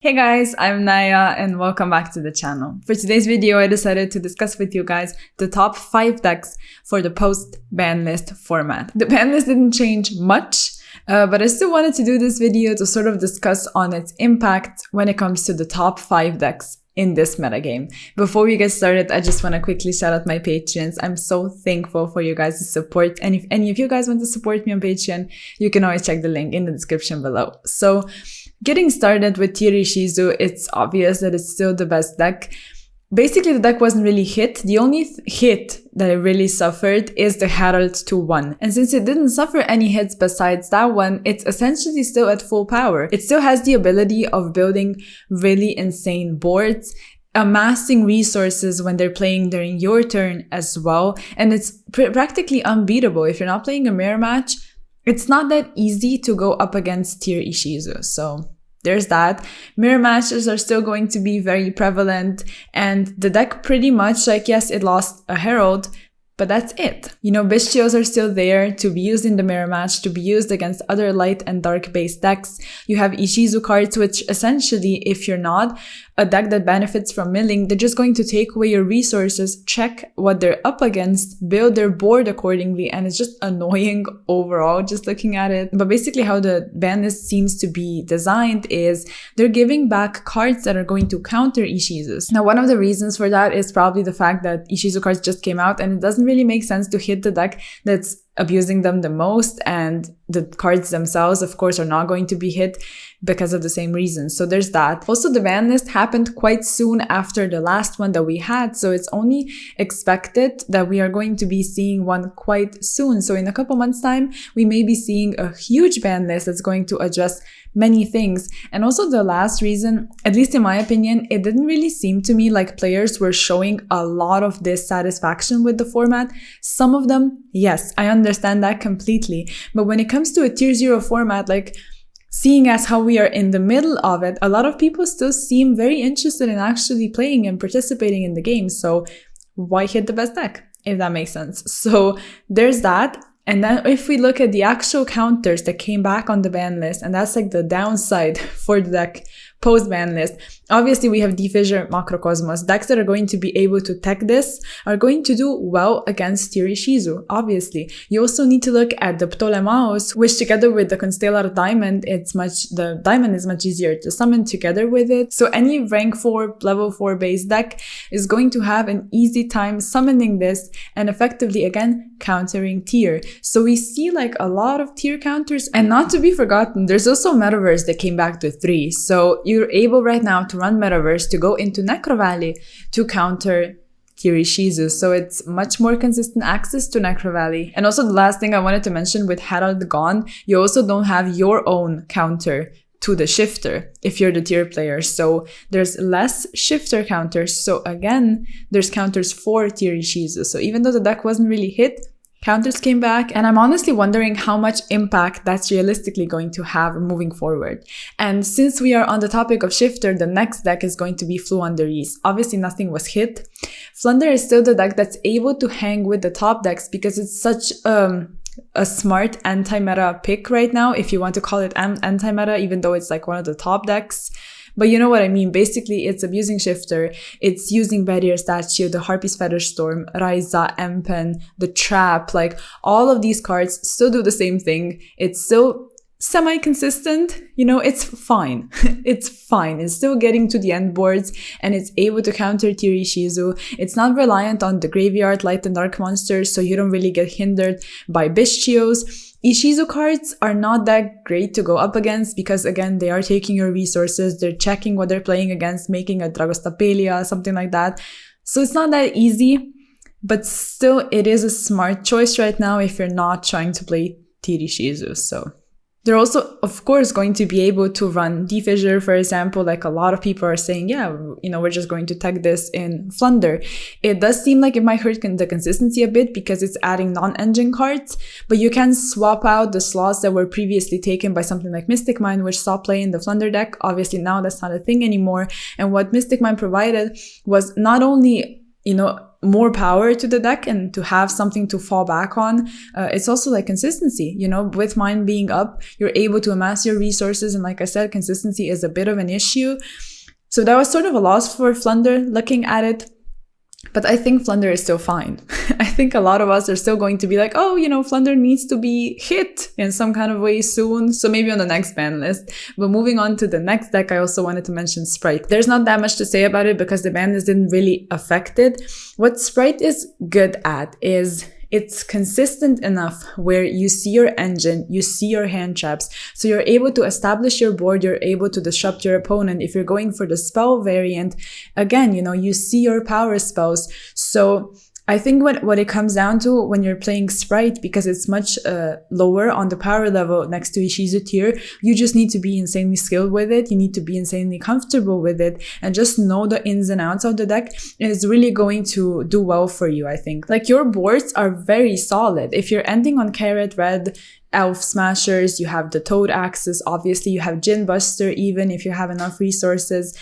Hey guys, I'm Naya and welcome back to the channel. For today's video, I decided to discuss with you guys the top 5 decks for the post-ban list format. The ban list didn't change much, but I still wanted to do this video to sort of discuss on its impact when it comes to the top 5 decks in this metagame. Before we get started, I just want to quickly shout out my patrons. I'm so thankful for you guys' support. And if any of you guys want to support me on Patreon, you can always check the link in the description below. So, getting started with Shizu, it's obvious that it's still the best deck. Basically, the deck wasn't really hit. The only hit that it really suffered is the Herald 2-1. And since it didn't suffer any hits besides that one, it's essentially still at full power. It still has the ability of building really insane boards, amassing resources when they're playing during your turn as well. And it's practically unbeatable. If you're not playing a mirror match, it's not that easy to go up against tier Ishizu. So there's that. Mirror matches are still going to be very prevalent, and the deck pretty much, yes, it lost a Herald, but that's it. Bestios are still there to be used in the mirror match, to be used against other light and dark based decks. You have Ishizu cards, which essentially, if you're not a deck that benefits from milling, they're just going to take away your resources, check what they're up against, build their board accordingly, and it's just annoying overall just looking at it. But basically how the ban list seems to be designed is they're giving back cards that are going to counter Ishizus. Now, one of the reasons for that is probably the fact that Ishizu cards just came out and it doesn't really make sense to hit the deck that's abusing them the most, and the cards themselves, of course, are not going to be hit because of the same reasons. So there's that. Also, the ban list happened quite soon after the last one that we had, so it's only expected that we are going to be seeing one quite soon. So in a couple months' time, we may be seeing a huge ban list that's going to address many things. And also the last reason, at least in my opinion, it didn't really seem to me like players were showing a lot of dissatisfaction with the format. Some of them, yes, I understand that completely. But when it comes to a tier 0 format, seeing as how we are in the middle of it, a lot of people still seem very interested in actually playing and participating in the game. So why hit the best deck, if that makes sense? So there's that. And then if we look at the actual counters that came back on the ban list, and that's the downside for the deck post-ban list, obviously we have Defissure, Macrocosmos. Decks that are going to be able to tech this are going to do well against tier Ishizu, obviously. You also need to look at the Ptolemaeus, which together with the Constellar Diamond, the Diamond is much easier to summon together with it. So any rank 4, level 4 base deck is going to have an easy time summoning this and effectively, again, countering tier. So we see a lot of tier counters, and not to be forgotten, there's also Metaverse that came back to 3. So you're able right now to run Metaverse to go into Necro Valley to counter tier Ishizu. So it's much more consistent access to Necro Valley. And also the last thing I wanted to mention, with Herald gone, you also don't have your own counter to the shifter if you're the tier player. So there's less shifter counters. So again, there's counters for tier Ishizu. So even though the deck wasn't really hit, counters came back, and I'm honestly wondering how much impact that's realistically going to have moving forward. And since we are on the topic of shifter, the next deck is going to be Floowandereeze. Obviously nothing was hit. Flunder is still the deck that's able to hang with the top decks because it's such a smart anti-meta pick right now, if you want to call it anti-meta, even though it's one of the top decks. But you know what I mean. Basically, it's abusing Shifter, it's using Barrier Statue, the Harpy's Feather Storm, Raiza, Empen, the Trap, all of these cards still do the same thing. It's still semi-consistent, it's fine. It's fine. It's still getting to the end boards, and it's able to counter tier Ishizu. It's not reliant on the graveyard light and dark monsters, so you don't really get hindered by Bestios. Ishizu cards are not that great to go up against because, again, they are taking your resources, they're checking what they're playing against, making a Dragostapelia, something like that. So it's not that easy, but still it is a smart choice right now if you're not trying to play tier Ishizu. So they're also, of course, going to be able to run Defissure, for example. A lot of people are saying, yeah, we're just going to tag this in Flunder. It does seem like it might hurt the consistency a bit because it's adding non-engine cards, but you can swap out the slots that were previously taken by something like Mystic Mine, which saw play in the Flunder deck. Obviously, now that's not a thing anymore. And what Mystic Mine provided was not only, more power to the deck and to have something to fall back on. It's also like consistency, you know, with mine being up, you're able to amass your resources. And like I said, consistency is a bit of an issue. So that was sort of a loss for Flunder looking at it. But I think Flunder is still fine. I think a lot of us are still going to be like, oh, you know, Flunder needs to be hit in some kind of way soon. So maybe on the next ban list. But moving on to the next deck, I also wanted to mention Sprite. There's not that much to say about it because the ban list didn't really affect it. What Sprite is good at is it's consistent enough where you see your engine, you see your hand traps, so you're able to establish your board, you're able to disrupt your opponent. If you're going for the spell variant, again, you know, you see your power spells. So I think what it comes down to when you're playing Sprite, because it's much lower on the power level next to Ishizu tier, you just need to be insanely skilled with it. You need to be insanely comfortable with it and just know the ins and outs of the deck. And it's really going to do well for you, I think. Like, your boards are very solid. If you're ending on Carrot Red, Elf Smashers, you have the Toad Axis, obviously you have Djinn Buster, even if you have enough resources.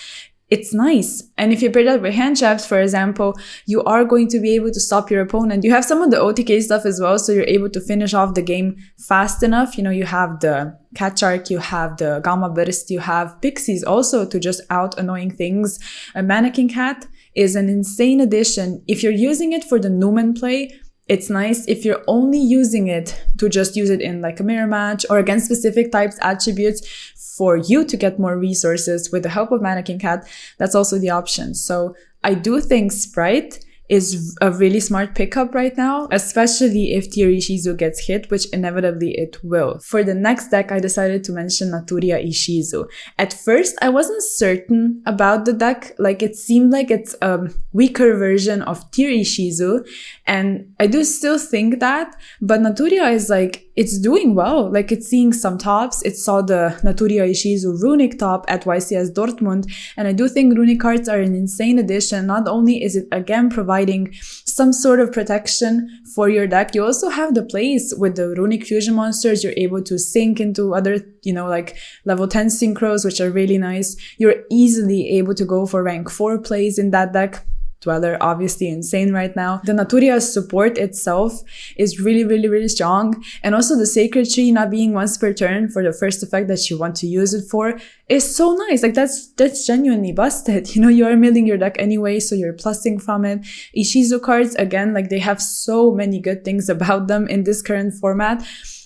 It's nice. And if you pair that with hand traps, for example, you are going to be able to stop your opponent. You have some of the OTK stuff as well, so you're able to finish off the game fast enough. You know, you have the Cat Shark, you have the Gamma Burst, you have Pixies also to just out annoying things. A Mannequin Cat is an insane addition. If you're using it for the Numen play, it's nice. If you're only using it to just use it in like a mirror match or against specific types, attributes, for you to get more resources with the help of Mannequin Cat, that's also the option. So I do think Sprite is a really smart pickup right now, especially if tier Ishizu gets hit, which inevitably it will. For the next deck, I decided to mention Naturia Ishizu. At first, I wasn't certain about the deck. Like, it seemed like it's a weaker version of tier Ishizu, and I do still think that, but Naturia is like, it's doing well. Like, it's seeing some tops. It saw the Naturia Ishizu Runic top at YCS Dortmund, and I do think Runic cards are an insane addition. Not only is it again providing some sort of protection for your deck, you also have the plays with the Runic Fusion monsters. You're able to sync into other, you know, like level 10 synchros, which are really nice. You're easily able to go for rank 4 plays in that deck. Dweller, obviously insane right now. The Naturia support itself is really, really, really strong. And also the Sacred Tree not being once per turn for the first effect that you want to use it for is so nice. Like, that's genuinely busted. You know, you are milling your deck anyway, so you're plussing from it. Ishizu cards, again, like, they have so many good things about them in this current format.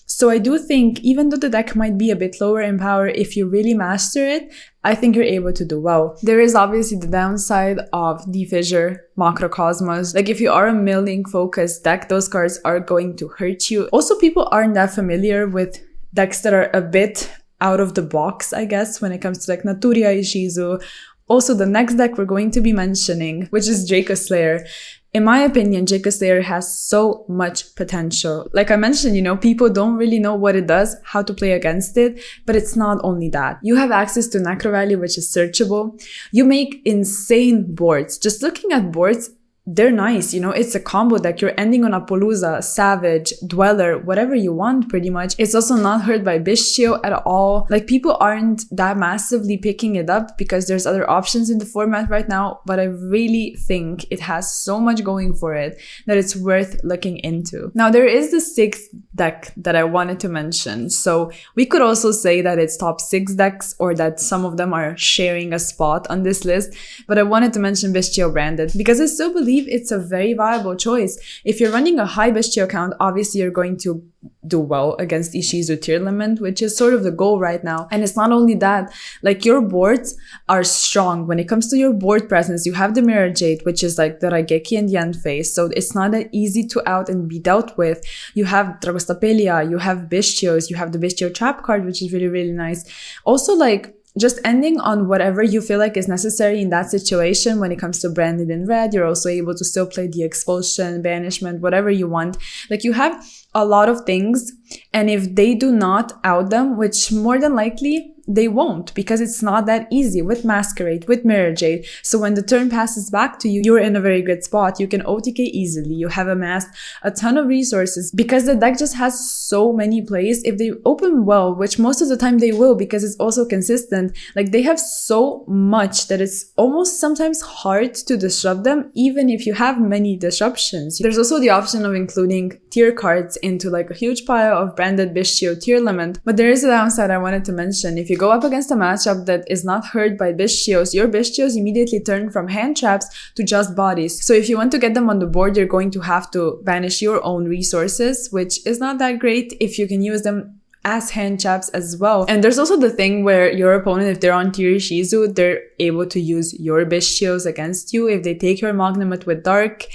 So I do think, even though the deck might be a bit lower in power, if you really master it, I think you're able to do well. There is obviously the downside of the Fissure, Macrocosmos. Like, if you are a milling focused deck, those cards are going to hurt you. Also, people aren't that familiar with decks that are a bit out of the box, I guess, when it comes to like Naturia Ishizu. Also, the next deck we're going to be mentioning, which is Draco Slayer. In my opinion, Draco Slayer has so much potential. Like I mentioned, you know, people don't really know what it does, how to play against it, but it's not only that. You have access to Necro Valley, which is searchable. You make insane boards. Just looking at boards, they're nice, you know, it's a combo deck. You're ending on Apollousa, Savage, Dweller, whatever you want pretty much. It's also not hurt by Bistio at all. Like, people aren't that massively picking it up because there's other options in the format right now, but I really think it has so much going for it that it's worth looking into. Now, there is the sixth deck that I wanted to mention. So we could also say that it's top 6 decks, or that some of them are sharing a spot on this list, but I wanted to mention Bistio Branded because I still believe it's a very viable choice. If you're running a high Bistio count, obviously you're going to do well against Ishizu tier limit, which is sort of the goal right now. And it's not only that, like, your boards are strong. When it comes to your board presence, you have the Mirror Jade, which is like the Raigeki and the End phase, so it's not that easy to out and be dealt with. You have Dragostapelia, you have Bistios, you have the Bistio Trap card, which is really, really nice. Also, like, just ending on whatever you feel like is necessary in that situation. When it comes to Branded in Red, you're also able to still play the Expulsion, Banishment, whatever you want. Like, you have a lot of things, and if they do not out them, which more than likely they won't, because it's not that easy with Masquerade, with Mirror Jade. So when the turn passes back to you, you're in a very good spot. You can OTK easily. You have amassed a ton of resources because the deck just has so many plays. If they open well, which most of the time they will because it's also consistent, like they have so much that it's almost sometimes hard to disrupt them, even if you have many disruptions. There's also the option of including tier cards into like a huge pile of branded Bishio tier limit. But there is a downside I wanted to mention. If you go up against a matchup that is not hurt by Bishios, your Bishios immediately turn from hand traps to just bodies. So if you want to get them on the board, you're going to have to banish your own resources, which is not that great if you can use them as hand traps as well. And there's also the thing where your opponent, if they're on tier Shizu, they're able to use your Bishios against you. If they take your Magnamut with Dark,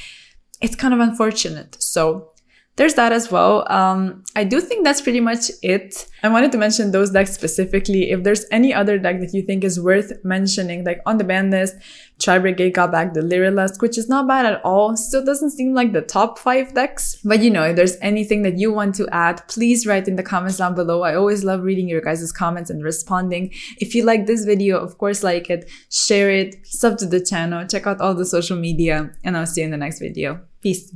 it's kind of unfortunate. So there's that as well. I do think that's pretty much it. I wanted to mention those decks specifically. If there's any other deck that you think is worth mentioning, like on the ban list, Tri-Brigade got back the Lyrilusk, which is not bad at all. Still doesn't seem like the top 5 decks. But you know, if there's anything that you want to add, please write in the comments down below. I always love reading your guys' comments and responding. If you like this video, of course, like it, share it, sub to the channel, check out all the social media, and I'll see you in the next video. Peace.